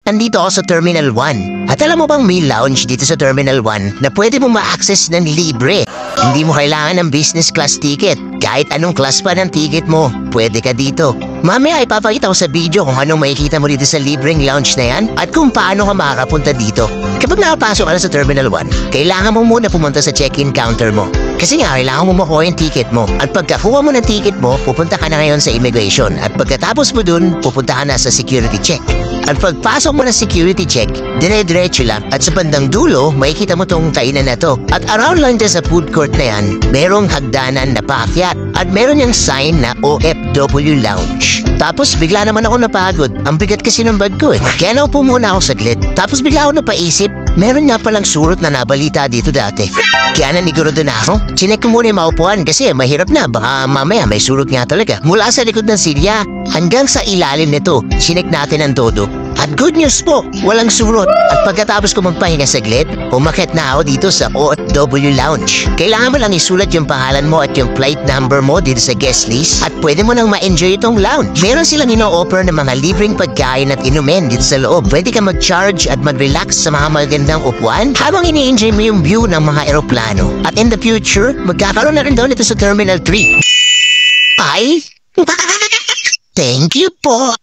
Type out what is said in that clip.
Nandito ako sa Terminal 1. At alam mo bang may lounge dito sa Terminal 1 na pwede mo ma-access ng libre? Hindi mo kailangan ng business class ticket. Kahit anong class pa ng ticket mo, pwede ka dito. Mamaya ipapakita ko sa video kung anong makikita mo dito sa libreng lounge na yan at kung paano ka makakapunta dito. Kapag nakapasok ka na sa Terminal 1, kailangan mo muna pumunta sa check-in counter mo. Kasi nga, kailangan mo makuha yung ticket mo. At pagkakuha mo ng ticket mo, pupunta ka na ngayon sa immigration. At pagkatapos mo dun, pupunta ka na sa security check. At pagpasok mo ng security check, dire-diretso lang. At sa bandang dulo, makikita mo tong kainan na to. At around lang dyan sa food court na yan, merong hagdanan na paakyat. At meron yung sign na OFW Lounge. Tapos bigla naman ako napagod. Ang bigat kasi ng bag ko eh. Kaya naupo muna ako saglit. Tapos bigla ako napaisip, meron nga palang surot na nabalita dito dati. Kaya naniguro doon ako. Chinek ko muna yung maupuan kasi mahirap na. Baka mamaya may surot nga talaga. Mula sa likod ng silya hanggang sa ilalim nito, chinek natin ang todo. At good news po, walang surot. At pagkatapos ko magpahinga saglit, umakyat na ako dito sa OFW Lounge. Kailangan mo lang isulat yung pangalan mo at yung flight number mo dito sa guest list at pwede mo nang ma-enjoy itong lounge. Meron silang ino-offer ng mga libreng pagkain at inumin dito sa loob. Pwede ka mag-charge at mag-relax sa mga magandang upuan habang ini-enjoy mo yung view ng mga eroplano. At in the future, magkakaroon na rin doon ito sa Terminal 3. Ay! Thank you po!